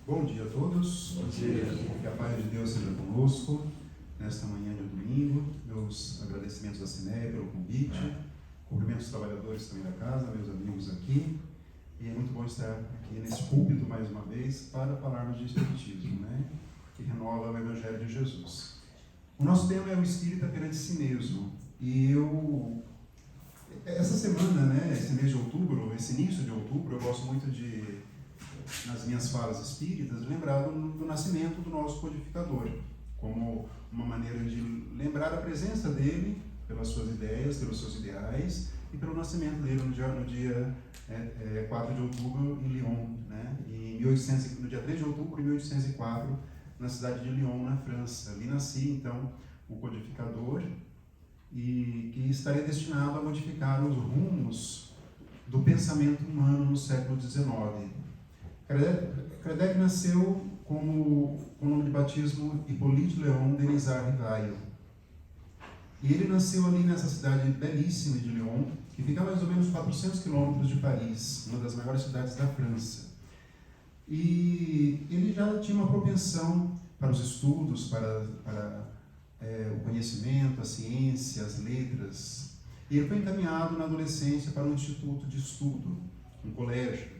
Bom dia a todos. Bom dia. Que a paz de Deus seja conosco nesta manhã de domingo. Meus agradecimentos à Cineia pelo convite. Cumprimento os trabalhadores também da casa, meus amigos aqui. E é muito bom estar aqui nesse púlpito mais uma vez para falarmos de Espiritismo, né? Que renova o Evangelho de Jesus. O nosso tema é o Espírita perante si mesmo. E essa semana, né, esse mês de outubro, esse início de outubro, eu gosto muito de, nas minhas falas espíritas, lembrar do nascimento do nosso codificador, como uma maneira de lembrar a presença dele pelas suas ideias, pelos seus ideais, e pelo nascimento dele no dia 4 de outubro em Lyon, né? No dia 3 de outubro de 1804, na cidade de Lyon, na França. Ali nascia, então, o codificador, e que estaria destinado a modificar os rumos do pensamento humano no século XIX. Kardec nasceu com o nome de batismo Hippolyte Léon Denisard Rivail. E ele nasceu ali nessa cidade belíssima de Lyon, que fica a mais ou menos 400 quilômetros de Paris, uma das maiores cidades da França. E ele já tinha uma propensão para os estudos, para o conhecimento, a ciência, as letras. E ele foi encaminhado na adolescência para um instituto de estudo, um colégio,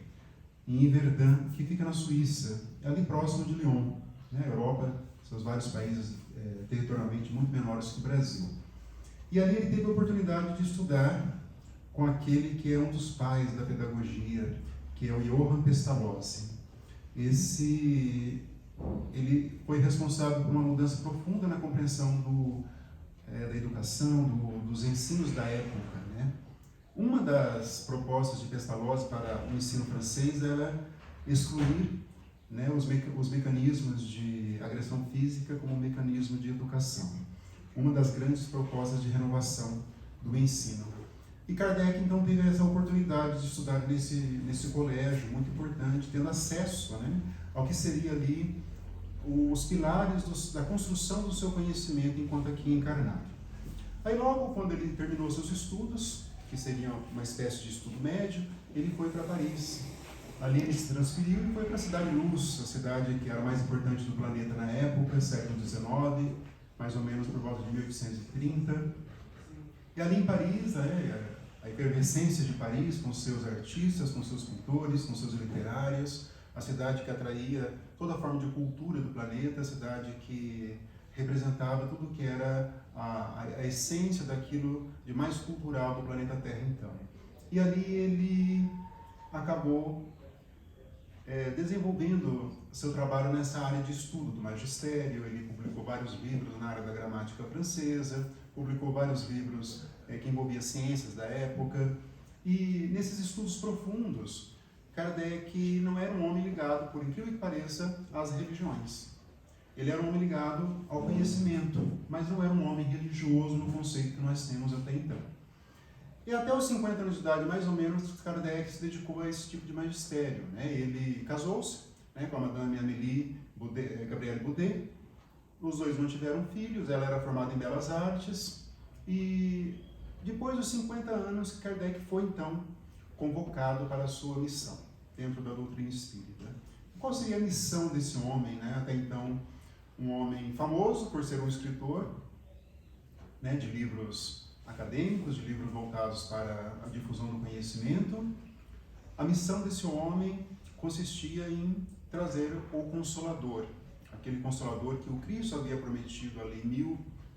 em Yverdun, que fica na Suíça, ali próximo de Lyon, né? Europa, seus vários países territorialmente muito menores que o Brasil. E ali ele teve a oportunidade de estudar com aquele que é um dos pais da pedagogia, que é o Johann Pestalozzi. Ele foi responsável por uma mudança profunda na compreensão da educação, dos ensinos da época, né? Uma das propostas de Pestalozzi para o ensino francês era excluir, né, os mecanismos de agressão física como mecanismo de educação. Uma das grandes propostas de renovação do ensino. E Kardec, então, teve essa oportunidade de estudar nesse colégio muito importante, tendo acesso, né, ao que seria ali os pilares da construção do seu conhecimento enquanto aqui encarnado. Aí logo, quando ele terminou seus estudos, que seria uma espécie de estudo médio, ele foi para Paris. Ali ele se transferiu e foi para a Cidade Luz, a cidade que era a mais importante do planeta na época, século XIX, mais ou menos por volta de 1830. E ali em Paris, a efervescência de Paris, com seus artistas, com seus pintores, com seus literários, a cidade que atraía toda a forma de cultura do planeta, a cidade que representava tudo que era a essência daquilo de mais cultural do planeta Terra, então. E ali ele acabou desenvolvendo seu trabalho nessa área de estudo do magistério. Ele publicou vários livros na área da gramática francesa, publicou vários livros que envolviam ciências da época. E nesses estudos profundos, Kardec não era um homem ligado, por incrível que pareça, às religiões. Ele era um homem ligado ao conhecimento, mas não era um homem religioso no conceito que nós temos até então. E até os 50 anos de idade, mais ou menos, Kardec se dedicou a esse tipo de magistério, né? Ele casou-se, né, com a Madame Amélie Gabrielle Boudet. Os dois não tiveram filhos, ela era formada em Belas Artes. E depois dos 50 anos, Kardec foi, então, convocado para a sua missão, dentro da doutrina espírita. Qual seria a missão desse homem, né? Até então, um homem famoso por ser um escritor, né, de livros acadêmicos, de livros voltados para a difusão do conhecimento. A missão desse homem consistia em trazer o Consolador, aquele Consolador que o Cristo havia prometido ali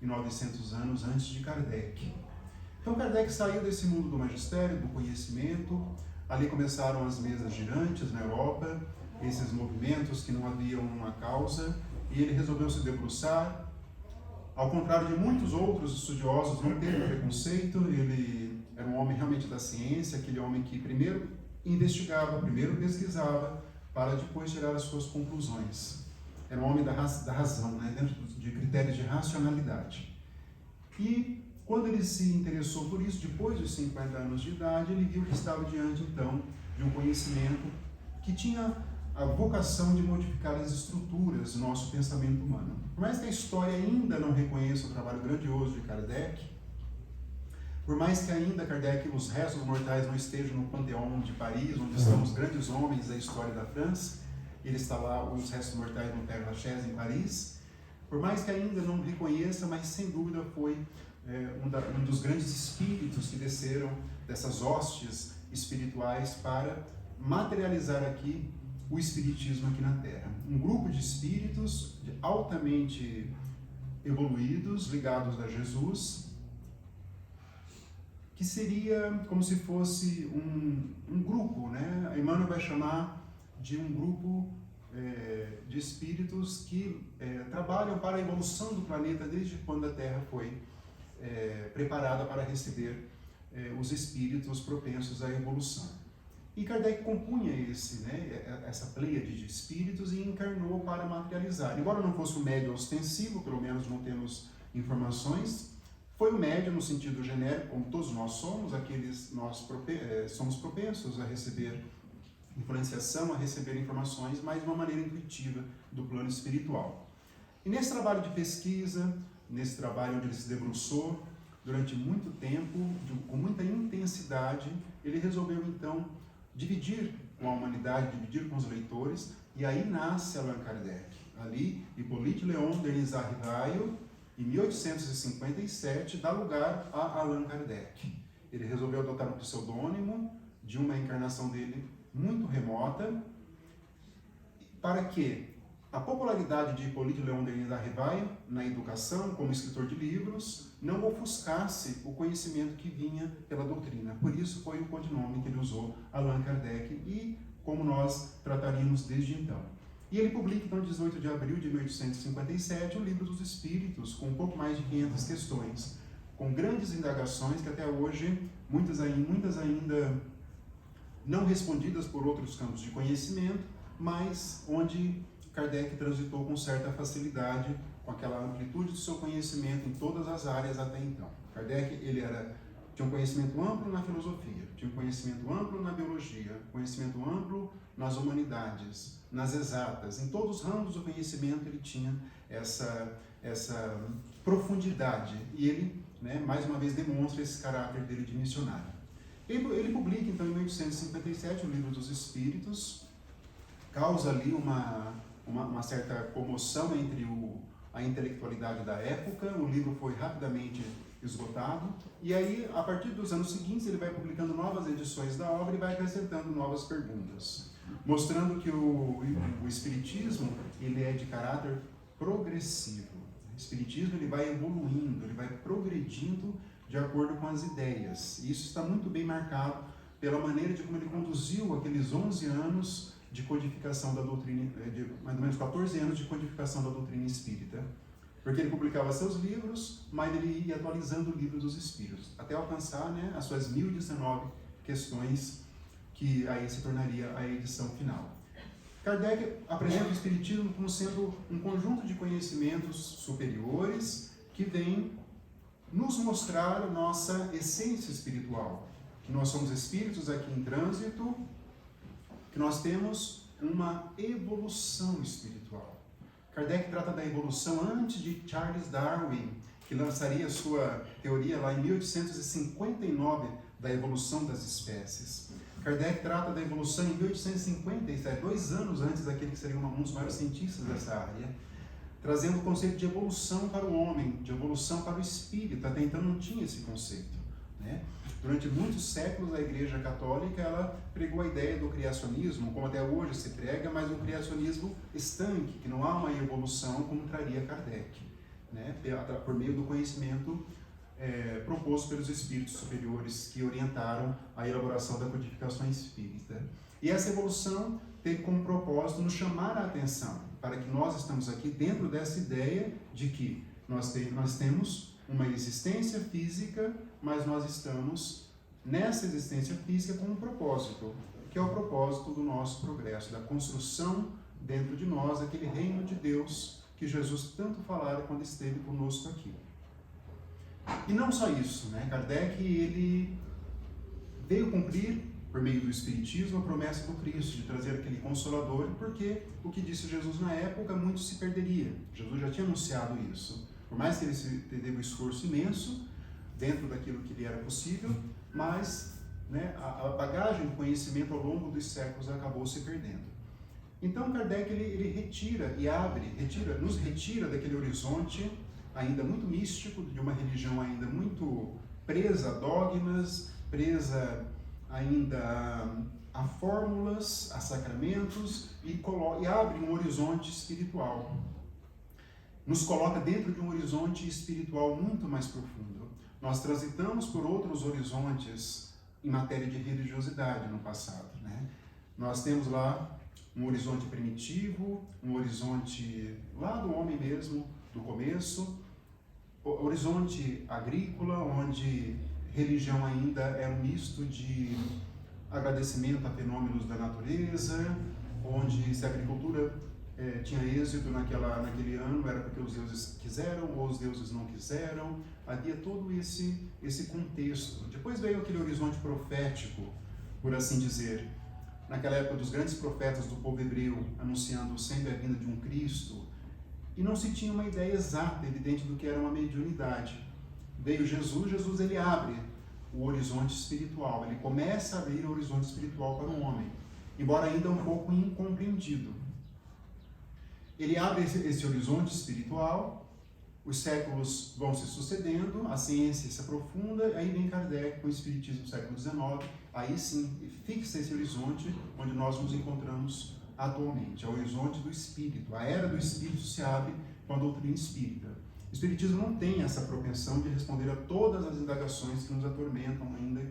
1900 anos antes de Kardec. Então Kardec saiu desse mundo do magistério, do conhecimento. Ali começaram as mesas girantes na Europa, esses movimentos que não haviam uma causa, e ele resolveu se debruçar. Ao contrário de muitos outros estudiosos, não teve preconceito. Ele era um homem realmente da ciência, aquele homem que primeiro investigava, primeiro pesquisava, para depois tirar as suas conclusões. Era um homem da razão, né, dentro de critérios de racionalidade. E quando ele se interessou por isso, depois dos 50 anos de idade, ele viu que estava diante, então, de um conhecimento que tinha a vocação de modificar as estruturas do nosso pensamento humano. Por mais que a história ainda não reconheça o trabalho grandioso de Kardec, por mais que ainda Kardec, os restos mortais não estejam no Panteão de Paris, onde estão os grandes homens da história da França, ele está lá, os restos mortais no Père Lachaise, em Paris. Por mais que ainda não reconheça, mas sem dúvida foi um dos grandes espíritos que desceram dessas hostes espirituais para materializar aqui o espiritismo aqui na Terra. Um grupo de espíritos altamente evoluídos, ligados a Jesus, que seria como se fosse um grupo, né? Emmanuel vai chamar de um grupo de espíritos que trabalham para a evolução do planeta desde quando a Terra foi preparada para receber os espíritos propensos à evolução. E Kardec compunha essa pleiade de espíritos e encarnou para materializar. Embora não fosse um médium ostensivo, pelo menos não temos informações, foi um médium no sentido genérico, como todos nós somos, somos propensos a receber influenciação, a receber informações, mas de uma maneira intuitiva do plano espiritual. E nesse trabalho de pesquisa, nesse trabalho onde ele se debruçou durante muito tempo, com muita intensidade, ele resolveu então dividir com a humanidade, dividir com os leitores, e aí nasce Allan Kardec. Ali, Hippolyte Léon Denis Arrivaille, em 1857, dá lugar a Allan Kardec. Ele resolveu adotar um pseudônimo de uma encarnação dele muito remota, para que a popularidade de Hippolyte Léon Denis Arrivaille na educação, como escritor de livros, não ofuscasse o conhecimento que vinha pela doutrina. Por isso foi o codinome que ele usou, Allan Kardec, e como nós trataríamos desde então. E ele publica, então, 18 de abril de 1857, o Livro dos Espíritos, com um pouco mais de 500 questões, com grandes indagações que até hoje, muitas ainda não respondidas por outros campos de conhecimento, mas onde Kardec transitou com certa facilidade, com aquela amplitude do seu conhecimento em todas as áreas até então. Kardec tinha um conhecimento amplo na filosofia, tinha um conhecimento amplo na biologia, conhecimento amplo nas humanidades, nas exatas. Em todos os ramos do conhecimento ele tinha essa profundidade. E ele, mais uma vez, demonstra esse caráter dele de missionário. Ele publica, então, em 1857, o Livro dos Espíritos, causa ali uma certa comoção entre a intelectualidade da época. O livro foi rapidamente esgotado, e aí, a partir dos anos seguintes, ele vai publicando novas edições da obra e vai acrescentando novas perguntas, mostrando que o Espiritismo ele é de caráter progressivo. O Espiritismo ele vai evoluindo, ele vai progredindo de acordo com as ideias, e isso está muito bem marcado pela maneira de como ele conduziu aqueles 11 anos de codificação da doutrina, de mais ou menos 14 anos de codificação da doutrina espírita, porque ele publicava seus livros, mas ele ia atualizando o Livro dos Espíritos, até alcançar as suas 1019 questões, que aí se tornaria a edição final. Kardec apresenta o Espiritismo como sendo um conjunto de conhecimentos superiores que vem nos mostrar a nossa essência espiritual, que nós somos espíritos aqui em trânsito, que nós temos uma evolução espiritual. Kardec trata da evolução antes de Charles Darwin, que lançaria sua teoria lá em 1859 da evolução das espécies. Kardec trata da evolução em 1857, 2 anos antes daquele que seria um dos maiores cientistas dessa área, trazendo o conceito de evolução para o homem, de evolução para o espírito. Até então não tinha esse conceito, Durante muitos séculos, a Igreja Católica ela pregou a ideia do criacionismo, como até hoje se prega, mas um criacionismo estanque, que não há uma evolução como traria Kardec, por meio do conhecimento proposto pelos espíritos superiores que orientaram a elaboração da codificação espírita. E essa evolução teve como propósito nos chamar a atenção para que nós estamos aqui dentro dessa ideia de que nós temos uma existência física, mas nós estamos nessa existência física com um propósito, que é o propósito do nosso progresso, da construção dentro de nós, aquele reino de Deus que Jesus tanto falara quando esteve conosco aqui. E não só isso, Kardec ele veio cumprir, por meio do Espiritismo, a promessa do Cristo, de trazer aquele Consolador, porque o que disse Jesus na época, muito se perderia. Jesus já tinha anunciado isso. Por mais que ele teve um esforço imenso, dentro daquilo que lhe era possível, mas a bagagem do conhecimento ao longo dos séculos acabou se perdendo. Então Kardec ele retira e nos retira daquele horizonte ainda muito místico, de uma religião ainda muito presa a dogmas, presa ainda a fórmulas, a sacramentos, e abre um horizonte espiritual. Nos coloca dentro de um horizonte espiritual muito mais profundo. Nós transitamos por outros horizontes em matéria de religiosidade no passado, né? Nós temos lá um horizonte primitivo, um horizonte lá do homem mesmo, do começo, horizonte agrícola, onde religião ainda era um misto de agradecimento a fenômenos da natureza, onde se a agricultura tinha êxito naquele ano, era porque os deuses quiseram ou os deuses não quiseram. Havia todo esse contexto. Depois veio aquele horizonte profético, por assim dizer, naquela época dos grandes profetas do povo hebreu, anunciando sempre a vinda de um Cristo, e não se tinha uma ideia exata, evidente, do que era uma mediunidade. Veio Jesus ele abre o horizonte espiritual, ele começa a abrir o horizonte espiritual para o homem, embora ainda um pouco incompreendido. Ele abre esse horizonte espiritual, os séculos vão se sucedendo, a ciência se aprofunda, aí vem Kardec com o Espiritismo do século XIX, aí sim fixa esse horizonte onde nós nos encontramos atualmente, é o horizonte do Espírito. A era do Espírito se abre com a doutrina espírita. O Espiritismo não tem essa propensão de responder a todas as indagações que nos atormentam ainda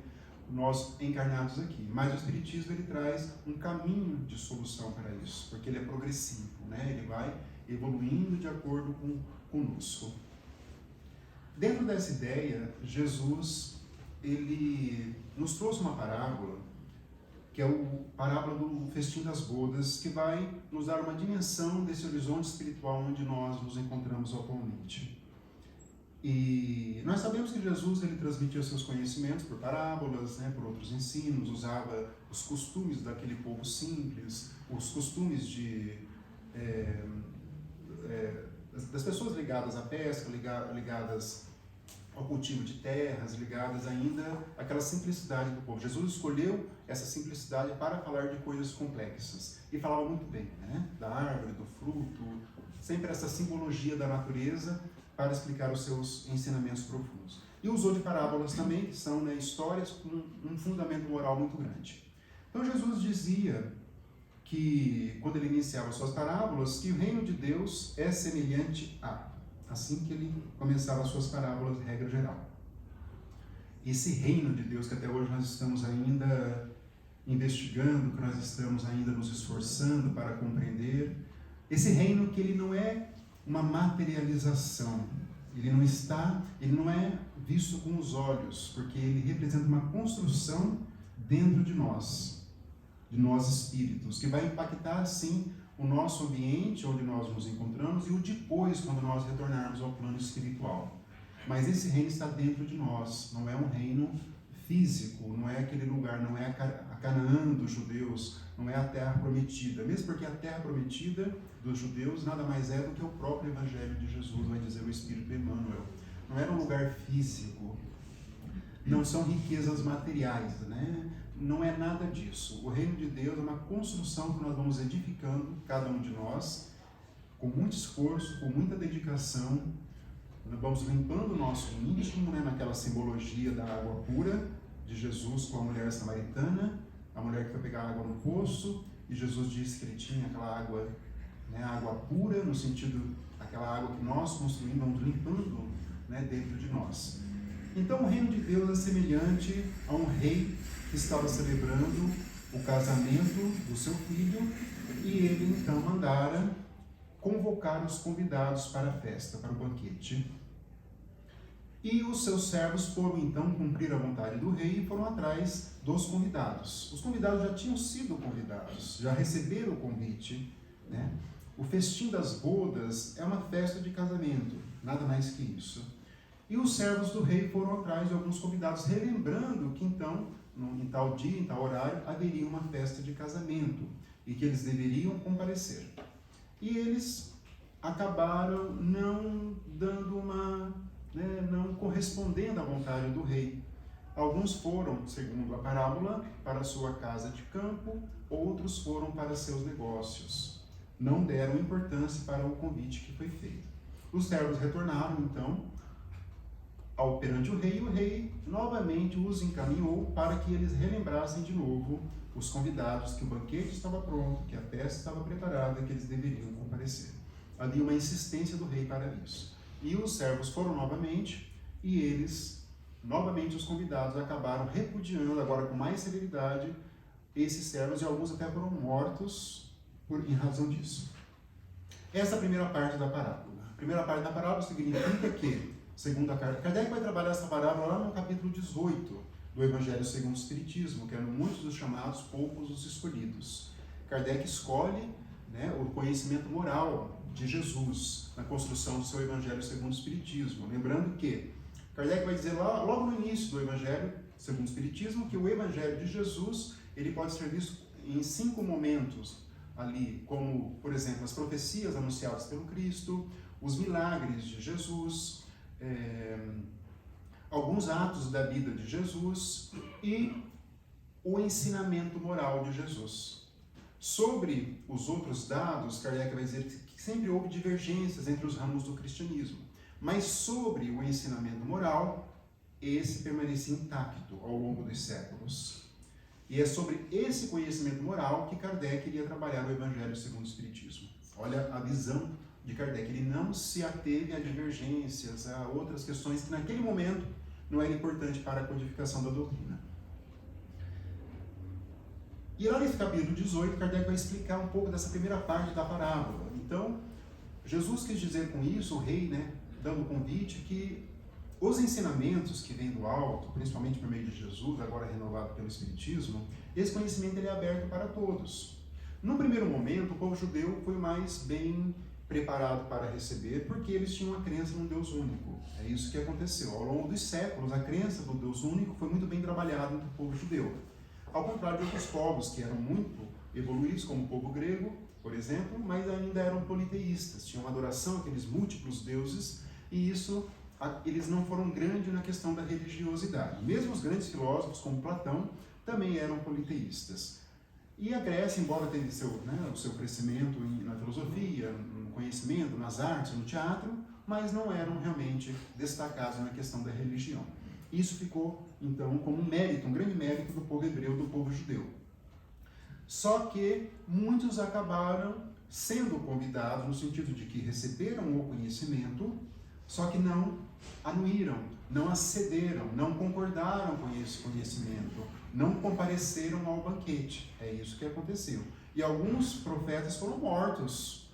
nós encarnados aqui, mas o Espiritismo ele traz um caminho de solução para isso, porque ele é progressivo, né? Ele vai evoluindo de acordo conosco. Dentro dessa ideia, Jesus ele nos trouxe uma parábola, que é a parábola do festim das bodas, que vai nos dar uma dimensão desse horizonte espiritual onde nós nos encontramos atualmente. E nós sabemos que Jesus ele transmitia seus conhecimentos por parábolas, né, por outros ensinos, usava os costumes daquele povo simples, os costumes das pessoas ligadas à pesca, ligadas ao cultivo de terras, ligadas ainda àquela simplicidade do povo. Jesus escolheu essa simplicidade para falar de coisas complexas. E falava muito bem, né? Da árvore, do fruto, sempre essa simbologia da natureza para explicar os seus ensinamentos profundos. E usou de parábolas também, que são, né, histórias com um fundamento moral muito grande. Então Jesus dizia que, quando ele iniciava suas parábolas, que o reino de Deus é semelhante a... Assim que ele começava as suas parábolas, regra geral. Esse reino de Deus que até hoje nós estamos ainda investigando, que nós estamos ainda nos esforçando para compreender, esse reino que ele não é uma materialização, ele não é visto com os olhos, porque ele representa uma construção dentro de nós espíritos, que vai impactar sim o nosso ambiente onde nós nos encontramos e o depois, quando nós retornarmos ao plano espiritual. Mas esse reino está dentro de nós, não é um reino físico, não é aquele lugar, não é a Canaã dos judeus, não é a terra prometida, mesmo porque a terra prometida dos judeus nada mais é do que o próprio Evangelho de Jesus, vai dizer o Espírito Emmanuel. Não era um lugar físico, não são riquezas materiais, né? Não é nada disso. O reino de Deus é uma construção que nós vamos edificando, cada um de nós, com muito esforço, com muita dedicação. Nós vamos limpando o nosso íntimo, né, naquela simbologia da água pura de Jesus com a mulher samaritana, a mulher que foi pegar água no poço, e Jesus disse que ele tinha aquela água, né, água pura, no sentido daquela água que nós construímos, vamos limpando, né, dentro de nós. Então o reino de Deus é semelhante a um rei que estava celebrando o casamento do seu filho, e ele então mandara convocar os convidados para a festa, para o banquete. E os seus servos foram então cumprir a vontade do rei e foram atrás dos convidados. Os convidados já tinham sido convidados, já receberam o convite, né? O festim das bodas é uma festa de casamento, nada mais que isso. E os servos do rei foram atrás de alguns convidados, relembrando que então, em tal dia, em tal horário, haveria uma festa de casamento e que eles deveriam comparecer. E eles acabaram não dando não correspondendo à vontade do rei. Alguns foram, segundo a parábola, para a sua casa de campo, outros foram para seus negócios. Não deram importância para o convite que foi feito. Os servos retornaram, então, perante o rei, e o rei novamente os encaminhou para que eles relembrassem de novo os convidados que o banquete estava pronto, que a festa estava preparada, que eles deveriam comparecer. Havia uma insistência do rei para isso. E os servos foram novamente, e eles, novamente os convidados, acabaram repudiando, agora com mais severidade, esses servos, e alguns até foram mortos em razão disso. Essa é a primeira parte da parábola. A primeira parte da parábola significa que, segundo a carta, Kardec vai trabalhar essa parábola lá no capítulo 18 do Evangelho segundo o Espiritismo, que eram muitos dos chamados, poucos os escolhidos. Kardec escolhe, né, o conhecimento moral de Jesus na construção do seu Evangelho segundo o Espiritismo. Lembrando que Kardec vai dizer lá, logo no início do Evangelho segundo o Espiritismo, que o Evangelho de Jesus ele pode ser visto em 5 momentos ali, como, por exemplo, as profecias anunciadas pelo Cristo, os milagres de Jesus, alguns atos da vida de Jesus e o ensinamento moral de Jesus. Sobre os outros dados, Kardec vai dizer que sempre houve divergências entre os ramos do cristianismo, mas sobre o ensinamento moral, esse permanecia intacto ao longo dos séculos. E é sobre esse conhecimento moral que Kardec iria trabalhar no Evangelho segundo o Espiritismo. Olha a visão de Kardec, ele não se ateve a divergências, a outras questões que naquele momento não eram importantes para a codificação da doutrina. E lá nesse capítulo 18, Kardec vai explicar um pouco dessa primeira parte da parábola. Então, Jesus quis dizer com isso, o rei, né, dando o convite, que os ensinamentos que vêm do alto, principalmente por meio de Jesus, agora renovado pelo Espiritismo, esse conhecimento ele é aberto para todos. No primeiro momento, o povo judeu foi mais bem preparado para receber, porque eles tinham a crença num Deus único. É isso que aconteceu. Ao longo dos séculos, a crença do Deus único foi muito bem trabalhada entre o povo judeu. Ao contrário de outros povos que eram muito evoluídos, como o povo grego, por exemplo, mas ainda eram politeístas, tinham adoração àqueles múltiplos deuses, e isso, eles não foram grandes na questão da religiosidade. Mesmo os grandes filósofos, como Platão, também eram politeístas. E a Grécia, embora teve o seu crescimento na filosofia, no conhecimento, nas artes, no teatro, mas não eram realmente destacados na questão da religião. Isso ficou, então, como um mérito, um grande mérito do povo hebreu, do povo judeu. Só que muitos acabaram sendo convidados, no sentido de que receberam o conhecimento, só que não anuíram, não acederam, não concordaram com esse conhecimento, não compareceram ao banquete. É isso que aconteceu. E alguns profetas foram mortos.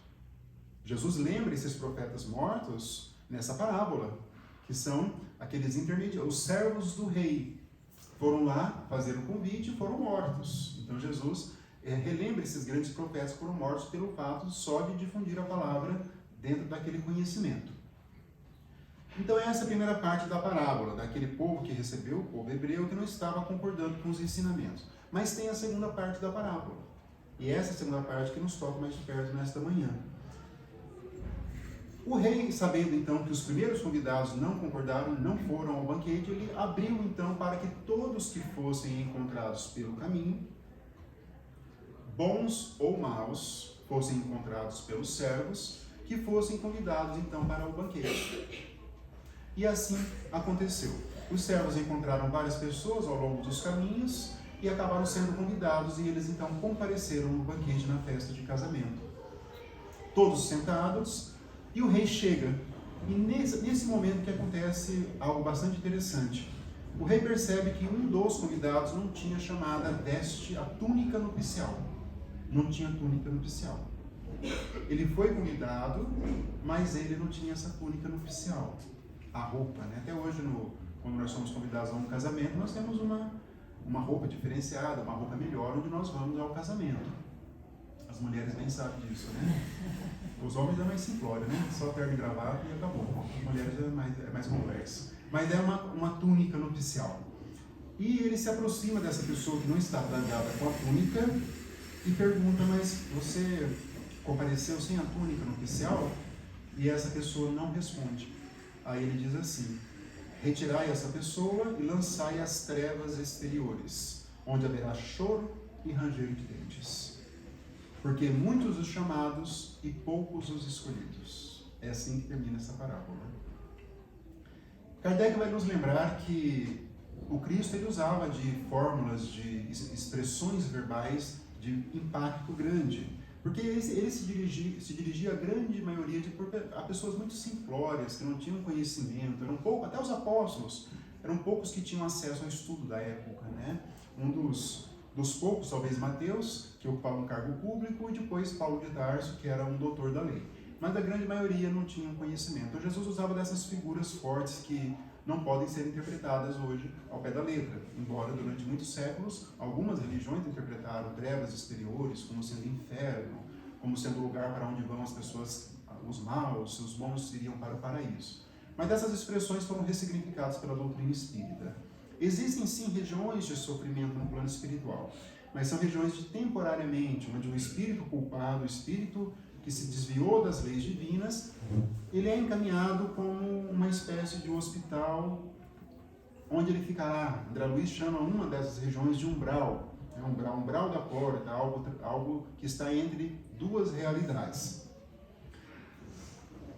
Jesus lembra esses profetas mortos nessa parábola, que são aqueles intermediários, os servos do rei. Foram lá fazer o convite e foram mortos. Então Jesus relembra esses grandes profetas que foram mortos pelo fato só de difundir a palavra dentro daquele conhecimento. Então essa é a primeira parte da parábola, daquele povo que recebeu, o povo hebreu, que não estava concordando com os ensinamentos. Mas tem a segunda parte da parábola. E essa é a segunda parte que nos toca mais de perto nesta manhã. O rei, sabendo então que os primeiros convidados não concordaram, não foram ao banquete, ele abriu então para que todos que fossem encontrados pelo caminho, bons ou maus, fossem encontrados pelos servos, que fossem convidados então para o banquete. E assim aconteceu. Os servos encontraram várias pessoas ao longo dos caminhos e acabaram sendo convidados, e eles então compareceram no banquete, na festa de casamento. Todos sentados, e o rei chega. E nesse momento que acontece algo bastante interessante. O rei percebe que um dos convidados não tinha chamada veste, a túnica nupcial. Não tinha túnica nupcial. Ele foi convidado, mas ele não tinha essa túnica nupcial. A roupa, né? Até hoje, quando nós somos convidados a um casamento, nós temos uma roupa diferenciada, uma roupa melhor, onde nós vamos ao casamento. As mulheres bem sabem disso, né? Os homens é mais simplório, né? Só terno e gravata e acabou. As mulheres é mais complexo. Mas é uma túnica nupcial. E ele se aproxima dessa pessoa que não está trajada com a túnica e pergunta, mas você compareceu sem a túnica nupcial? E essa pessoa não responde. Aí ele diz assim: retirai essa pessoa e lançai às trevas exteriores, onde haverá choro e ranger de dentes. Porque muitos os chamados e poucos os escolhidos. É assim que termina essa parábola. Kardec vai nos lembrar que o Cristo ele usava de fórmulas, de expressões verbais de impacto grande. Porque ele se dirigia à grande maioria a pessoas muito simplórias, que não tinham conhecimento, eram poucos, até os apóstolos, eram poucos que tinham acesso ao estudo da época, né? Um dos poucos, talvez Mateus, que ocupava um cargo público, e depois Paulo de Tarso, que era um doutor da lei. Mas a grande maioria não tinha conhecimento. Então Jesus usava dessas figuras fortes que não podem ser interpretadas hoje ao pé da letra, embora durante muitos séculos algumas religiões interpretaram trevas exteriores como sendo inferno, como sendo o lugar para onde vão as pessoas, os maus, os bons iriam para o paraíso. Mas essas expressões foram ressignificadas pela doutrina espírita. Existem sim regiões de sofrimento no plano espiritual, mas são regiões de temporariamente, onde o espírito culpado, o espírito que se desviou das leis divinas, ele é encaminhado como uma espécie de hospital, onde ele ficará. André Luiz chama uma dessas regiões de umbral, umbral da porta, algo que está entre duas realidades.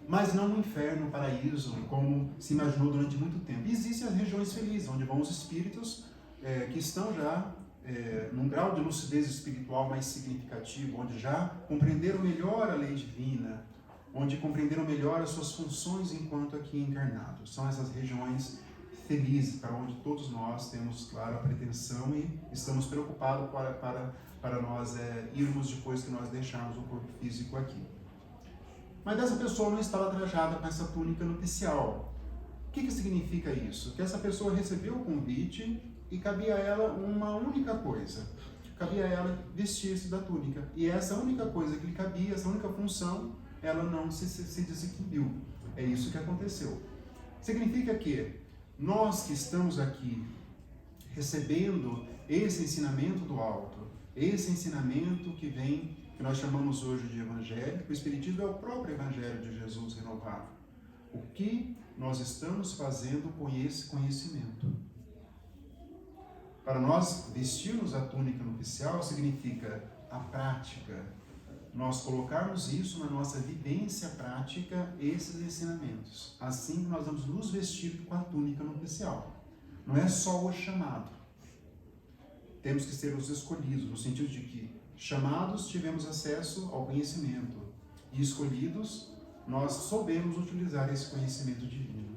Mas não um inferno, um paraíso, como se imaginou durante muito tempo. E existem as regiões felizes, onde vão os espíritos que estão já num grau de lucidez espiritual mais significativo, onde já compreenderam melhor a lei divina, onde compreenderam melhor as suas funções enquanto aqui encarnados. São essas regiões felizes, para onde todos nós temos, claro, a pretensão e estamos preocupados para nós irmos depois que nós deixarmos o corpo físico aqui. Mas essa pessoa não estava trajada com essa túnica nupcial. O que significa isso? Que essa pessoa recebeu o convite e cabia a ela uma única coisa. Cabia a ela vestir-se da túnica. E essa única coisa que lhe cabia, essa única função, ela não se desenvolveu. É isso que aconteceu. Significa que nós que estamos aqui recebendo esse ensinamento do alto, esse ensinamento que vem, que nós chamamos hoje de Evangelho, o Espiritismo é o próprio Evangelho de Jesus renovado. O que nós estamos fazendo com esse conhecimento? Para nós vestirmos a túnica nupcial significa a prática. Nós colocarmos isso na nossa vivência prática, esses ensinamentos. Assim nós vamos nos vestir com a túnica nupcial. Não é só o chamado. Temos que ser os escolhidos, no sentido de que chamados tivemos acesso ao conhecimento e escolhidos nós soubemos utilizar esse conhecimento divino.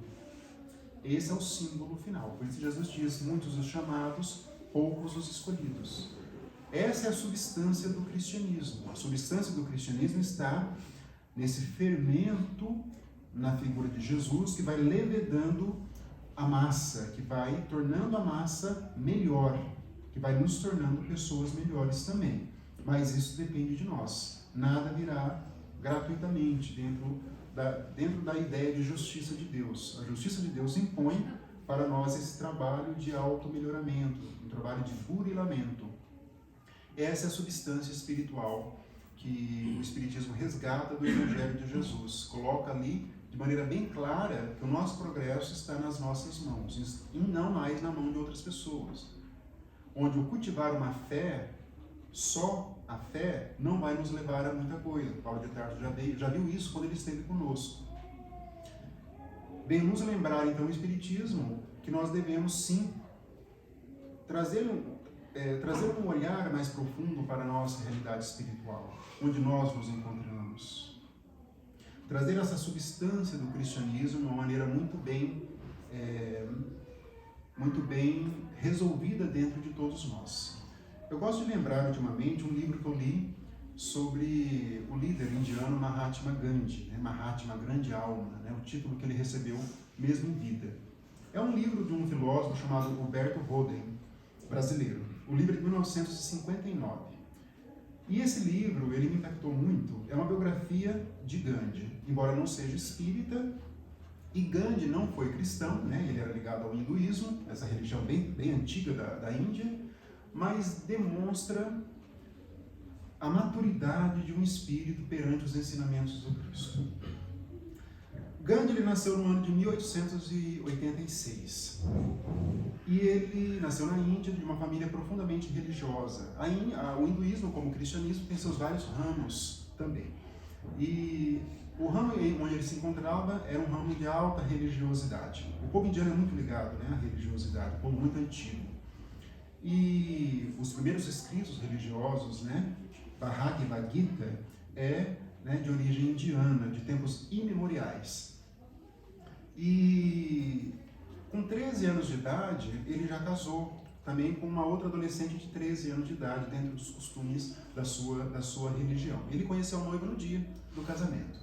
Esse é o símbolo final. Por isso Jesus diz, muitos os chamados, poucos os escolhidos. Essa é a substância do cristianismo. A substância do cristianismo está nesse fermento na figura de Jesus que vai levedando a massa, que vai tornando a massa melhor, que vai nos tornando pessoas melhores também. Mas isso depende de nós. Nada virá gratuitamente dentro da ideia de justiça de Deus. A justiça de Deus impõe para nós esse trabalho de auto-melhoramento, um trabalho de burilamento. Essa é a substância espiritual que o Espiritismo resgata do Evangelho de Jesus. Coloca ali de maneira bem clara que o nosso progresso está nas nossas mãos e não mais na mão de outras pessoas. Onde o cultivar uma fé, só a fé, não vai nos levar a muita coisa. Paulo de Tarso já viu isso quando ele esteve conosco. Bem nos lembrar então o Espiritismo que nós devemos sim trazer um olhar mais profundo para a nossa realidade espiritual, onde nós nos encontramos. Trazer essa substância do cristianismo de uma maneira muito bem resolvida dentro de todos nós. Eu gosto de lembrar ultimamente um livro que eu li sobre o líder indiano Mahatma Gandhi, Mahatma, grande alma, o título que ele recebeu mesmo em vida. É um livro de um filósofo chamado Humberto Roden, brasileiro. O livro é de 1959. E esse livro, ele me impactou muito, é uma biografia de Gandhi, embora não seja espírita, e Gandhi não foi cristão, ele era ligado ao hinduísmo, essa religião bem antiga da Índia, mas demonstra a maturidade de um espírito perante os ensinamentos do Cristo. Gandhi ele nasceu no ano de 1886 e ele nasceu na Índia de uma família profundamente religiosa. O hinduísmo, como o cristianismo, tem seus vários ramos também. E o ramo onde ele se encontrava era um ramo de alta religiosidade. O povo indiano é muito ligado, né, à religiosidade, um povo muito antigo. E os primeiros escritos religiosos, né, Bhagavad Gita, de origem indiana, de tempos imemoriais. E com 13 anos de idade, ele já casou também com uma outra adolescente de 13 anos de idade, dentro dos costumes da sua religião. Ele conheceu a noiva no dia do casamento.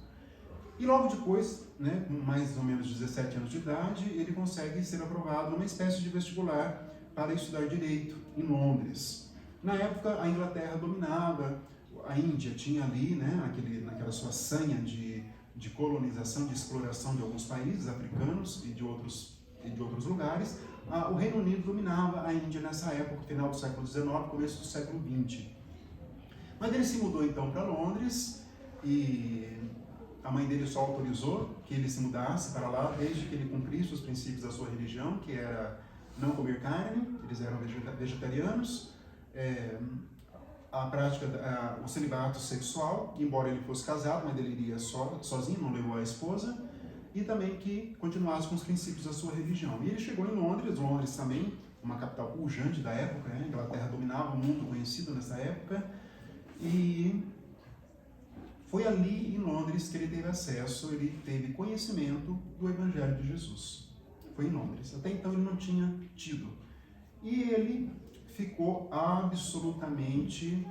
E logo depois, né, com mais ou menos 17 anos de idade, ele consegue ser aprovado numa espécie de vestibular para estudar Direito em Londres. Na época, a Inglaterra dominava, a Índia tinha ali, né, naquela sua sanha de colonização, de exploração de alguns países africanos e de outros lugares. O Reino Unido dominava a Índia nessa época, final do século XIX, começo do século XX. Mas ele se mudou então para Londres e a mãe dele só autorizou que ele se mudasse para lá desde que ele cumprisse os princípios da sua religião, que era não comer carne, eles eram vegetarianos, a prática, o celibato sexual, embora ele fosse casado, mas ele iria sozinho, não levou a esposa, e também que continuasse com os princípios da sua religião. E ele chegou em Londres também, uma capital pujante da época, né? A Inglaterra dominava o mundo conhecido nessa época, e foi ali em Londres que ele teve acesso, ele teve conhecimento do Evangelho de Jesus. Foi em Londres. Até então ele não tinha tido. E ele ficou absolutamente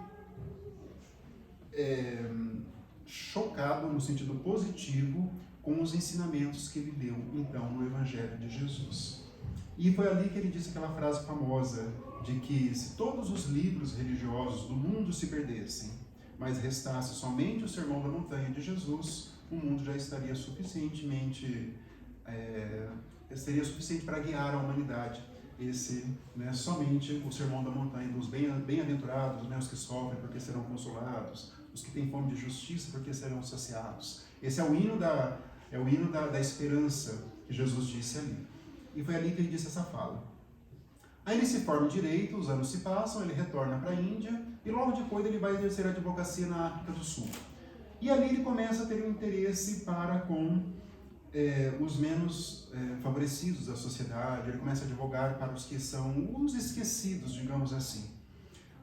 chocado, no sentido positivo, com os ensinamentos que ele leu, então, no Evangelho de Jesus. E foi ali que ele disse aquela frase famosa de que se todos os livros religiosos do mundo se perdessem, mas restasse somente o Sermão da Montanha de Jesus, o mundo já estaria suficiente para guiar a humanidade. Somente o Sermão da Montanha dos bem-aventurados, né, os que sofrem porque serão consolados, os que têm fome de justiça porque serão saciados. Esse é o hino da esperança que Jesus disse ali. E foi ali que ele disse essa fala. Aí ele se forma em Direito, os anos se passam, ele retorna para a Índia e logo depois ele vai exercer a advocacia na África do Sul. E ali ele começa a ter um interesse para com os menos favorecidos da sociedade, ele começa a advogar para os que são os esquecidos, digamos assim.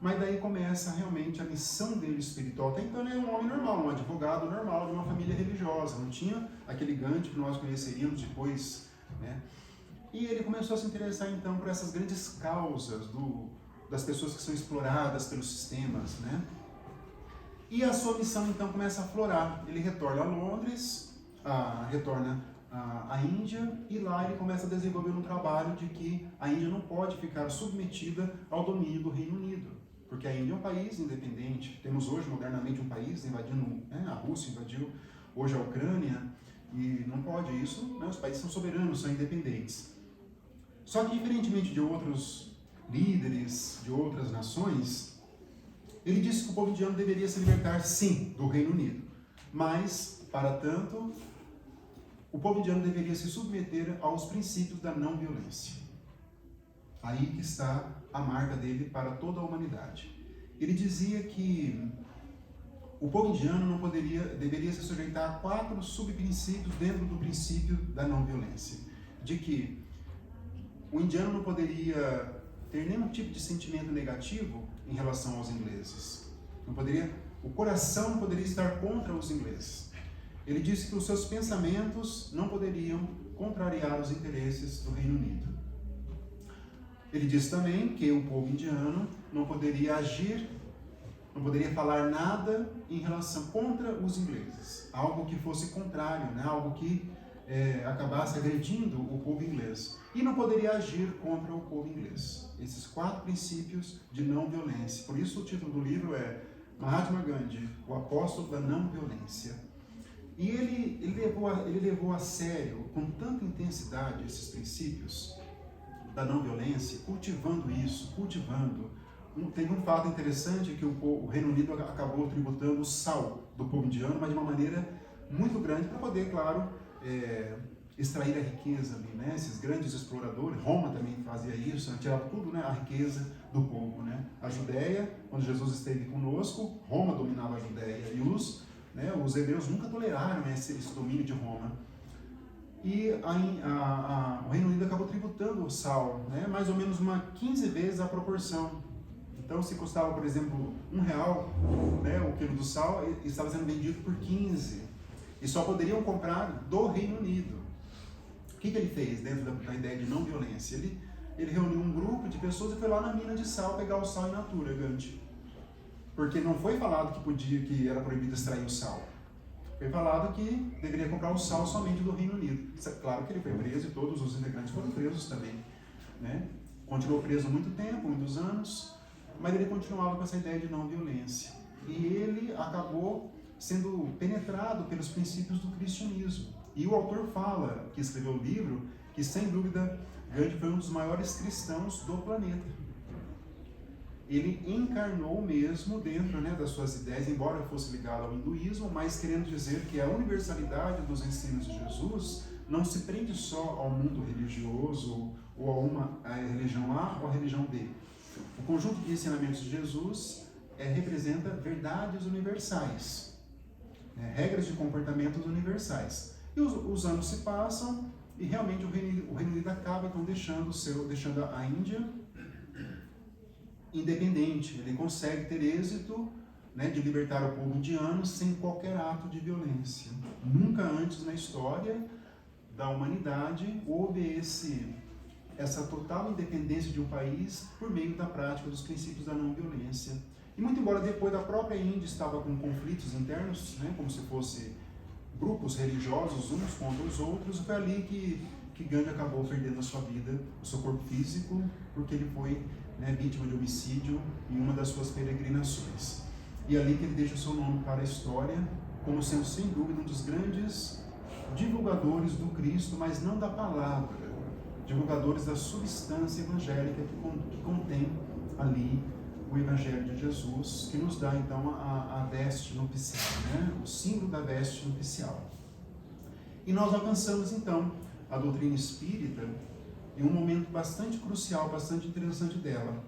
Mas daí começa realmente a missão dele espiritual. Até então ele é um homem normal, um advogado normal de uma família religiosa, não tinha aquele Gandhi que nós conheceríamos depois, né? E ele começou a se interessar então por essas grandes causas das pessoas que são exploradas pelos sistemas, né? E a sua missão então começa a aflorar. Ele retorna a Londres, retorna à Índia, e lá ele começa a desenvolver um trabalho de que a Índia não pode ficar submetida ao domínio do Reino Unido, porque a Índia é um país independente. Temos hoje modernamente um país invadindo, a Rússia invadiu hoje a Ucrânia, e não pode isso, né? Os países são soberanos, são independentes. Só que diferentemente de outros líderes de outras nações, ele disse que o povo indiano deveria se libertar sim do Reino Unido, mas, para tanto, o povo indiano deveria se submeter aos princípios da não violência. Aí que está a marca dele para toda a humanidade. Ele dizia que o povo indiano deveria se sujeitar a 4 subprincípios dentro do princípio da não violência. De que o indiano não poderia ter nenhum tipo de sentimento negativo em relação aos ingleses. O coração não poderia estar contra os ingleses. Ele disse que os seus pensamentos não poderiam contrariar os interesses do Reino Unido. Ele disse também que o povo indiano não poderia agir, não poderia falar nada em relação contra os ingleses, algo que fosse contrário, né? Algo que acabasse agredindo o povo inglês. E não poderia agir contra o povo inglês. Esses 4 princípios de não violência. Por isso o título do livro é Mahatma Gandhi, o apóstolo da não violência. E ele levou a sério, com tanta intensidade, esses princípios da não violência, cultivando. Teve um fato interessante que o Reino Unido acabou tributando o sal do povo indiano, mas de uma maneira muito grande, para poder, claro, extrair a riqueza ali, né? Esses grandes exploradores, Roma também fazia isso, né? Tirava tudo, né? A riqueza do povo, né? A Judéia, quando Jesus esteve conosco, Roma dominava a Judéia e os hebreus nunca toleraram esse domínio de Roma. E o Reino Unido acabou tributando o sal, né? Mais ou menos 15 vezes a proporção. Então, se custava, por exemplo, R$1, né, o quilo do sal, estava sendo vendido por 15. E só poderiam comprar do Reino Unido. O que ele fez dentro da ideia de não violência? Ele reuniu um grupo de pessoas e foi lá na mina de sal pegar o sal in natura, Gandhi. Porque não foi falado que era proibido extrair o sal. Foi falado que deveria comprar o sal somente do Reino Unido. Claro que ele foi preso e todos os integrantes foram presos também, né? Continuou preso muito tempo, muitos anos, mas ele continuava com essa ideia de não violência. E ele acabou sendo penetrado pelos princípios do cristianismo. E o autor fala, que escreveu o livro, que sem dúvida Gandhi foi um dos maiores cristãos do planeta. Ele encarnou mesmo dentro, né, das suas ideias, embora fosse ligado ao hinduísmo, mas querendo dizer que a universalidade dos ensinos de Jesus não se prende só ao mundo religioso ou a uma religião A ou a religião B. O conjunto de ensinamentos de Jesus representa verdades universais, né, regras de comportamentos universais. E os anos se passam e realmente o Reino Unido acaba então deixando a Índia independente. Ele consegue ter êxito, né, de libertar o povo indiano sem qualquer ato de violência. Nunca antes na história da humanidade houve essa total independência de um país por meio da prática dos princípios da não violência. E muito embora depois da própria Índia estava com conflitos internos, né, como se fosse grupos religiosos uns contra os outros, foi ali que Gandhi acabou perdendo a sua vida, o seu corpo físico, porque ele foi, né, vítima de homicídio em uma das suas peregrinações. E é ali que ele deixa o seu nome para a história, como sendo sem dúvida um dos grandes divulgadores do Cristo, mas não da palavra, divulgadores da substância evangélica que contém ali o Evangelho de Jesus, que nos dá então a veste nupcial, né? O símbolo da veste nupcial. E nós alcançamos então a doutrina espírita em um momento bastante crucial, bastante interessante dela.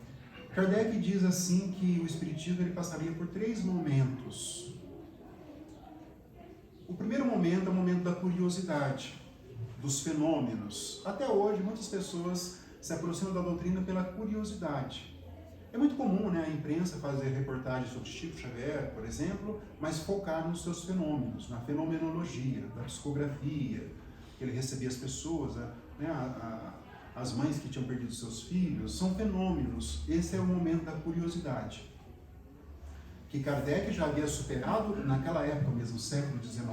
Kardec diz assim que o espiritismo ele passaria por 3 momentos. O primeiro momento é o momento da curiosidade, dos fenômenos. Até hoje, muitas pessoas se aproximam da doutrina pela curiosidade. É muito comum, né, a imprensa fazer reportagens sobre Chico Xavier, por exemplo, mas focar nos seus fenômenos, na fenomenologia, da psicografia, que ele recebia as pessoas, né, as mães que tinham perdido seus filhos, são fenômenos. Esse é o momento da curiosidade, que Kardec já havia superado naquela época mesmo, século XIX.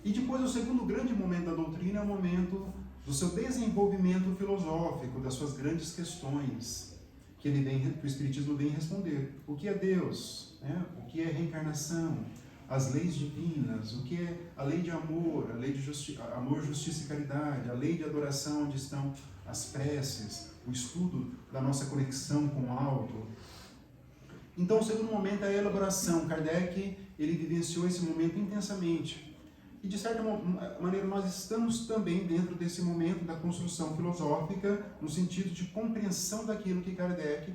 E depois o segundo grande momento da doutrina é o momento do seu desenvolvimento filosófico, das suas grandes questões, que o Espiritismo vem responder. O que é Deus? Né? O que é reencarnação? As leis divinas? O que é a lei de amor? A lei de amor, justiça e caridade? A lei de adoração, onde estão as preces? O estudo da nossa conexão com o alto? Então, o segundo momento é a elaboração. Kardec, ele vivenciou esse momento intensamente. E, de certa maneira, nós estamos também dentro desse momento da construção filosófica, no sentido de compreensão daquilo que Kardec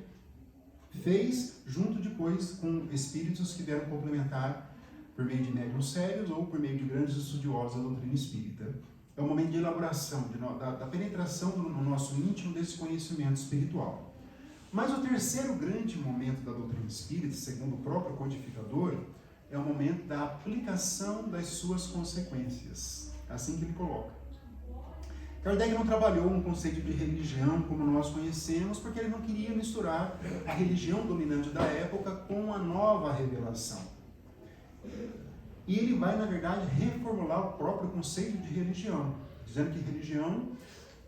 fez, junto depois com espíritos que vieram complementar por meio de médiuns sérios ou por meio de grandes estudiosos da doutrina espírita. É um momento de elaboração, da penetração no nosso íntimo desse conhecimento espiritual. Mas o terceiro grande momento da doutrina espírita, segundo o próprio codificador, é o momento da aplicação das suas consequências. É assim que ele coloca. Kardec não trabalhou um conceito de religião como nós conhecemos, porque ele não queria misturar a religião dominante da época com a nova revelação. E ele vai, na verdade, reformular o próprio conceito de religião, dizendo que religião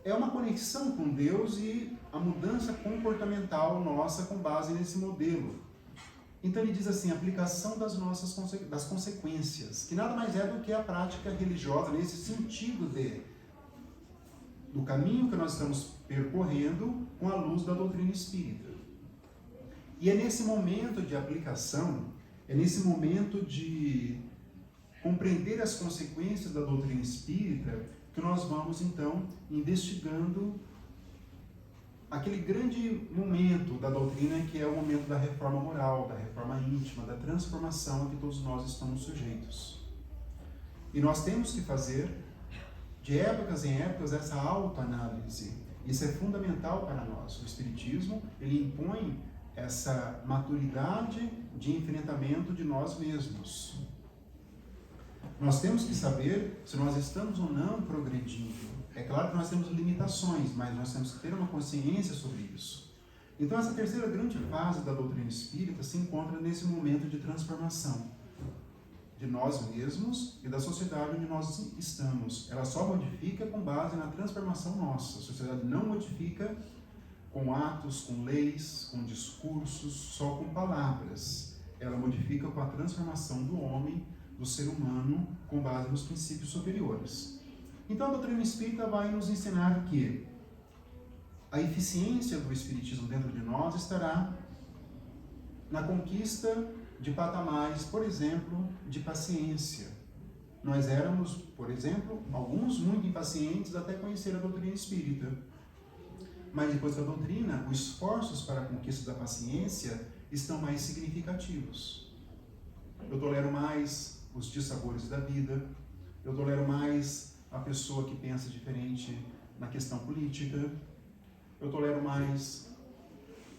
é uma conexão com Deus e a mudança comportamental nossa com base nesse modelo. Então ele diz assim, a aplicação das consequências, que nada mais é do que a prática religiosa, nesse sentido do caminho que nós estamos percorrendo com a luz da doutrina espírita. E é nesse momento de aplicação, é nesse momento de compreender as consequências da doutrina espírita, que nós vamos, então, investigando aquele grande momento da doutrina, que é o momento da reforma moral, da reforma íntima, da transformação a que todos nós estamos sujeitos. E nós temos que fazer, de épocas em épocas, essa autoanálise. Isso é fundamental para nós. O Espiritismo, ele impõe essa maturidade de enfrentamento de nós mesmos. Nós temos que saber se nós estamos ou não progredindo. É claro que nós temos limitações, mas nós temos que ter uma consciência sobre isso. Então, essa terceira grande fase da doutrina espírita se encontra nesse momento de transformação de nós mesmos e da sociedade onde nós estamos. Ela só modifica com base na transformação nossa. A sociedade não modifica com atos, com leis, com discursos, só com palavras. Ela modifica com a transformação do homem, do ser humano, com base nos princípios superiores. Então, a doutrina espírita vai nos ensinar que a eficiência do espiritismo dentro de nós estará na conquista de patamares, por exemplo, de paciência. Nós éramos, por exemplo, alguns muito impacientes até conhecer a doutrina espírita. Mas depois da doutrina, os esforços para a conquista da paciência estão mais significativos. Eu tolero mais os dissabores da vida, eu tolero mais a pessoa que pensa diferente na questão política, eu tolero mais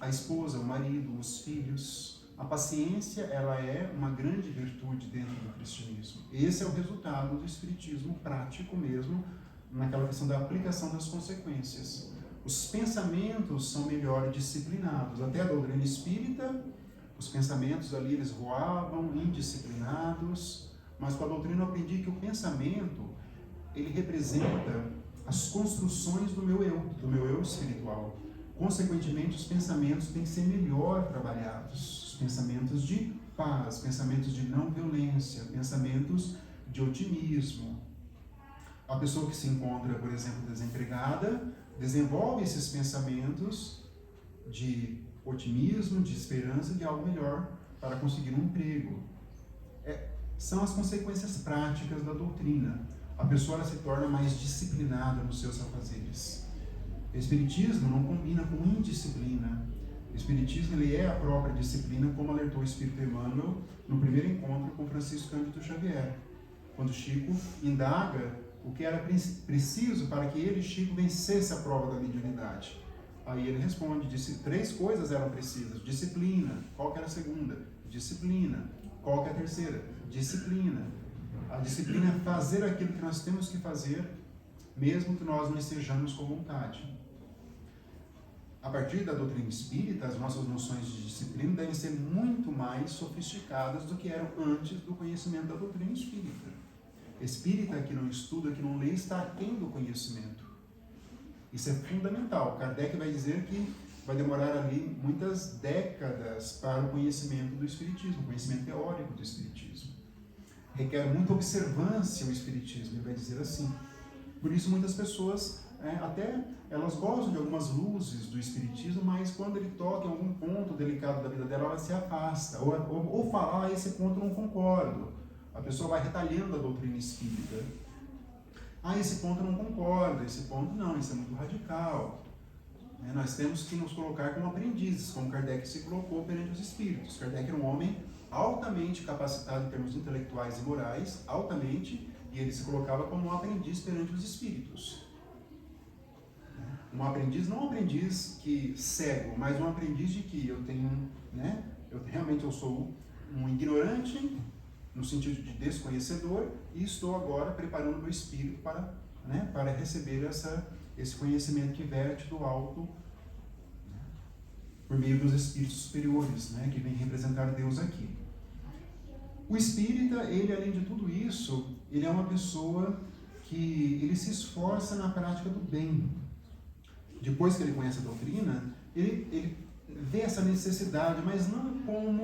a esposa, o marido, os filhos. A paciência, ela é uma grande virtude dentro do cristianismo. Esse é o resultado do espiritismo prático mesmo, naquela questão da aplicação das consequências. Os pensamentos são melhor disciplinados. Até a doutrina espírita, os pensamentos ali, eles voavam indisciplinados, mas com a doutrina eu aprendi que o pensamento, ele representa as construções do meu eu espiritual. Consequentemente, os pensamentos têm que ser melhor trabalhados. Os pensamentos de paz, pensamentos de não violência, pensamentos de otimismo. A pessoa que se encontra, por exemplo, desempregada, desenvolve esses pensamentos de otimismo, de esperança de algo melhor para conseguir um emprego. São as consequências práticas da doutrina. A pessoa se torna mais disciplinada nos seus afazeres. O Espiritismo não combina com indisciplina. O Espiritismo, ele é a própria disciplina, como alertou o Espírito Emmanuel no primeiro encontro com Francisco Cândido Xavier, quando Chico indaga o que era preciso para que ele, Chico, vencesse a prova da mediunidade. Aí ele responde, disse, 3 coisas eram precisas: disciplina. Qual que era a segunda? Disciplina. Qual que é a terceira? Disciplina. A disciplina é fazer aquilo que nós temos que fazer, mesmo que nós não estejamos com vontade. A partir da doutrina espírita, as nossas noções de disciplina devem ser muito mais sofisticadas do que eram antes do conhecimento da doutrina espírita. Espírita que não estuda, que não lê, está aquém do conhecimento. Isso é fundamental. Kardec vai dizer que vai demorar ali muitas décadas para o conhecimento do espiritismo, o conhecimento teórico do espiritismo. Requer muita observância o espiritismo, ele vai dizer assim. Por isso muitas pessoas, até elas gostam de algumas luzes do espiritismo, mas quando ele toca em algum ponto delicado da vida dela, ela se afasta. Ou falar, esse ponto eu não concordo. A pessoa vai retalhando a doutrina espírita. Esse ponto eu não concordo, esse ponto não, isso é muito radical. Nós temos que nos colocar como aprendizes, como Kardec se colocou perante os espíritos. Kardec era um homem altamente capacitado em termos intelectuais e morais, altamente, e ele se colocava como um aprendiz perante os espíritos. Um aprendiz, não um aprendiz que cego, mas um aprendiz de que eu tenho, eu sou um ignorante, no sentido de desconhecedor, e estou agora preparando o meu espírito para receber esse conhecimento que verte do alto, por meio dos espíritos superiores, que vem representar Deus aqui. O espírita, ele, além de tudo isso, ele é uma pessoa que ele se esforça na prática do bem. Depois que ele conhece a doutrina, ele vê essa necessidade, mas não com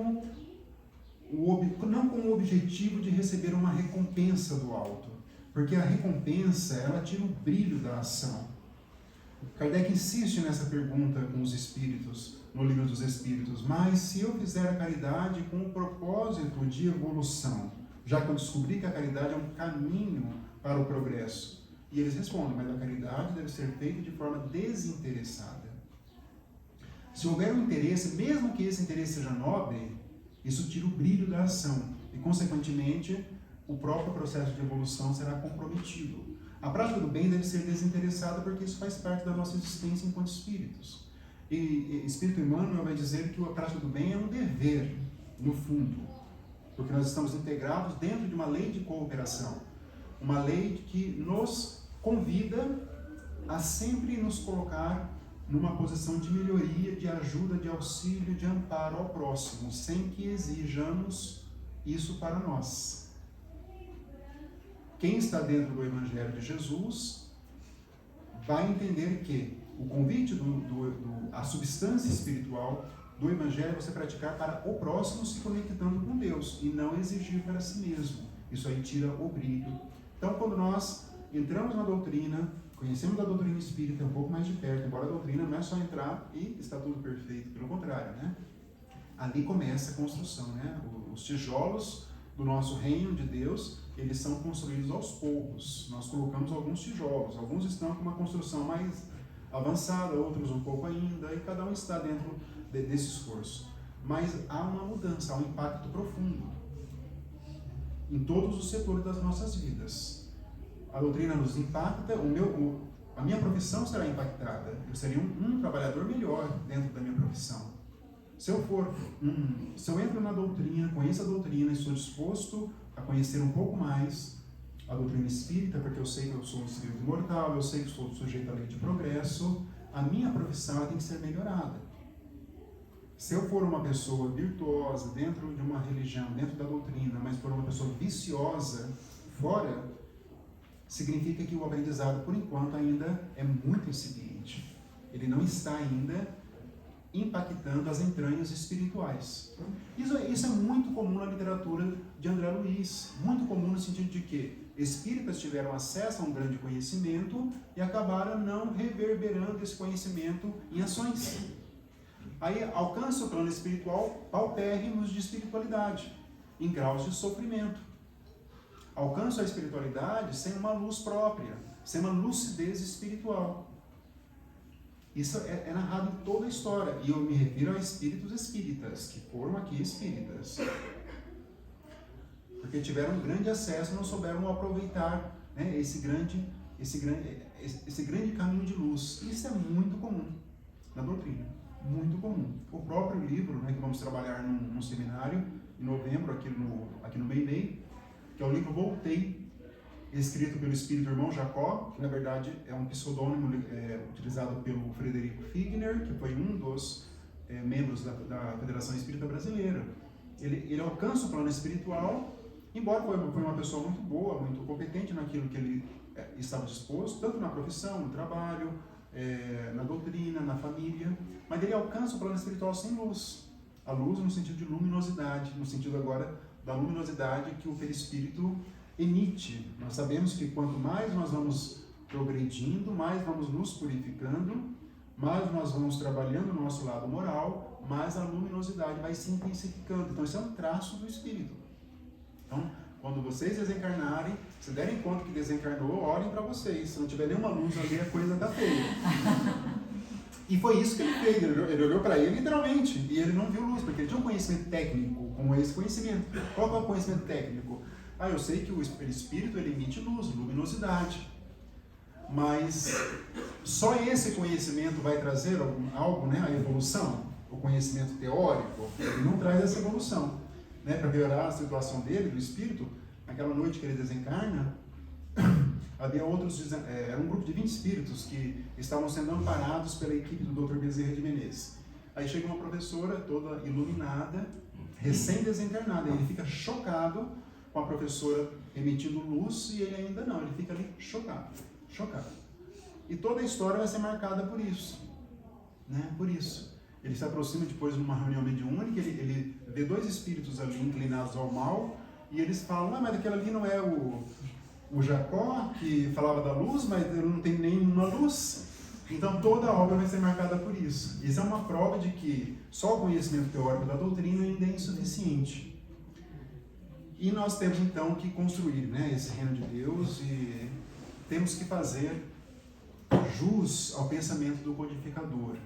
o objetivo de receber uma recompensa do alto, porque a recompensa, ela tira o brilho da ação. Kardec insiste nessa pergunta com os espíritos, no Livro dos Espíritos: mas se eu fizer a caridade com o propósito de evolução, já que eu descobri que a caridade é um caminho para o progresso. E eles respondem, mas a caridade deve ser feita de forma desinteressada. Se houver um interesse, mesmo que esse interesse seja nobre, isso tira o brilho da ação e, consequentemente, o próprio processo de evolução será comprometido. A prática do bem deve ser desinteressada porque isso faz parte da nossa existência enquanto espíritos. E Espírito Emmanuel vai dizer que a prática do bem é um dever, no fundo, porque nós estamos integrados dentro de uma lei de cooperação, uma lei que nos convida a sempre nos colocar numa posição de melhoria, de ajuda, de auxílio, de amparo ao próximo, sem que exijamos isso para nós. Quem está dentro do Evangelho de Jesus vai entender que o convite, a substância espiritual do Evangelho é você praticar para o próximo se conectando com Deus e não exigir para si mesmo. Isso aí tira o brilho. Então, quando nós entramos na doutrina, conhecemos a doutrina espírita um pouco mais de perto, embora a doutrina não é só entrar e está tudo perfeito, pelo contrário, né? Ali começa a construção, né? Os tijolos do nosso reino de Deus, eles são construídos aos poucos. Nós colocamos alguns tijolos, alguns estão com uma construção mais avançada, outros um pouco ainda, e cada um está dentro desse esforço. Mas há uma mudança, há um impacto profundo em todos os setores das nossas vidas. A doutrina nos impacta, a minha profissão será impactada. Eu seria um trabalhador melhor dentro da minha profissão. Se eu entro na doutrina, conheço a doutrina e estou disposto a conhecer um pouco mais a doutrina espírita, porque eu sei que eu sou um espírito imortal, eu sei que sou sujeito à lei de progresso, a minha profissão tem que ser melhorada. Se eu for uma pessoa virtuosa dentro de uma religião, dentro da doutrina, mas for uma pessoa viciosa fora, significa que o aprendizado, por enquanto, ainda é muito incipiente. Ele não está ainda impactando as entranhas espirituais. Isso é muito comum na literatura de André Luiz, muito comum no sentido de que espíritas tiveram acesso a um grande conhecimento e acabaram não reverberando esse conhecimento em ações. Aí alcança o plano espiritual paupérrimos de espiritualidade, em graus de sofrimento. Alcança a espiritualidade sem uma luz própria, sem uma lucidez espiritual. Isso é narrado em toda a história, e eu me refiro a espíritos espíritas, que foram aqui espíritas. Porque tiveram um grande acesso e não souberam aproveitar, né, esse grande caminho de luz. Isso é muito comum na doutrina, muito comum. O próprio livro, né, que vamos trabalhar num seminário em novembro, aqui no Meimei, que é o livro Voltei, escrito pelo espírito irmão Jacó, que na verdade é um pseudônimo utilizado pelo Frederico Figner, que foi um dos membros da Federação Espírita Brasileira. Ele alcança o plano espiritual, embora foi uma pessoa muito boa, muito competente naquilo que ele estava disposto, tanto na profissão, no trabalho, na doutrina, na família, mas ele alcança o plano espiritual sem luz. A luz no sentido de luminosidade, no sentido agora da luminosidade que o perispírito emite. Nós sabemos que quanto mais nós vamos progredindo, mais vamos nos purificando, mais nós vamos trabalhando no nosso lado moral, mais a luminosidade vai se intensificando. Então, isso é um traço do espírito. Então, quando vocês desencarnarem, se derem conta que desencarnou, olhem para vocês. Se não tiver nenhuma luz ali, a coisa está feia. E foi isso que ele fez. Ele olhou para ele literalmente, e ele não viu luz, porque ele tinha um conhecimento técnico, como esse conhecimento. Qual é o conhecimento técnico? Eu sei que o espírito ele emite luz, luminosidade, mas só esse conhecimento vai trazer algo, né, a evolução? O conhecimento teórico, ele não traz essa evolução, né? Para melhorar a situação dele, do espírito, naquela noite que ele desencarna, havia era um grupo de 20 espíritos que estavam sendo amparados pela equipe do Dr. Bezerra de Menezes. Aí chega uma professora toda iluminada, recém-desencarnada, e ele fica chocado com a professora emitindo luz, e ele ainda não, ele fica ali chocado. E toda a história vai ser marcada por isso, né? Por isso. Ele se aproxima depois numa reunião mediúnica, ele vê dois espíritos ali inclinados ao mal, e eles falam, mas aquele ali não é o Jacó, que falava da luz, mas ele não tem nenhuma luz. Então toda a obra vai ser marcada por isso. Isso é uma prova de que só o conhecimento teórico da doutrina ainda é insuficiente. E nós temos então que construir, né, esse reino de Deus, e temos que fazer jus ao pensamento do codificador.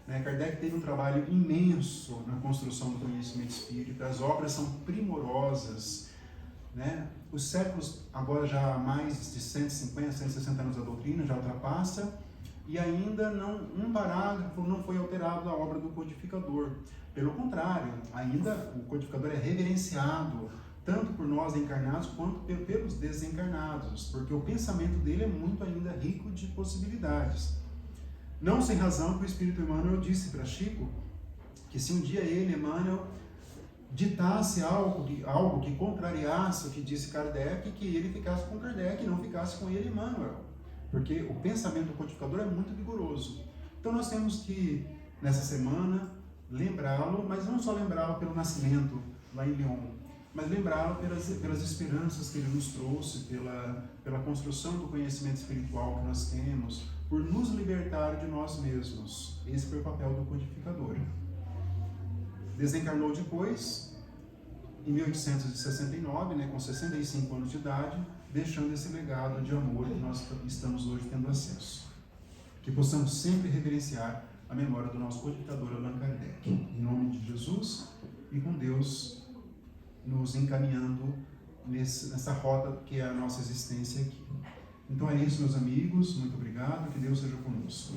Kardec teve um trabalho imenso na construção do conhecimento espírita, as obras são primorosas, né? Os séculos, agora já há mais de 150, 160 anos da doutrina, já ultrapassa, e ainda não, um parágrafo não foi alterado da obra do codificador. Pelo contrário, ainda o codificador é reverenciado, tanto por nós encarnados quanto pelos desencarnados, porque o pensamento dele é muito ainda rico de possibilidades. Não sem razão que o Espírito Emmanuel disse para Chico que se um dia ele, Emmanuel, ditasse algo que contrariasse o que disse Kardec, que ele ficasse com Kardec e não ficasse com ele, Emmanuel. Porque o pensamento do codificador é muito vigoroso. Então nós temos que, nessa semana, lembrá-lo, mas não só lembrá-lo pelo nascimento lá em Lyon, mas lembrá-lo pelas esperanças que ele nos trouxe, pela construção do conhecimento espiritual que nós temos, por nos libertar de nós mesmos. Esse foi o papel do codificador. Desencarnou depois, em 1869, com 65 anos de idade, deixando esse legado de amor que nós estamos hoje tendo acesso. Que possamos sempre reverenciar a memória do nosso codificador Allan Kardec. Em nome de Jesus e com Deus nos encaminhando nessa rota que é a nossa existência aqui. Então é isso, meus amigos. Muito obrigado. Que Deus seja conosco.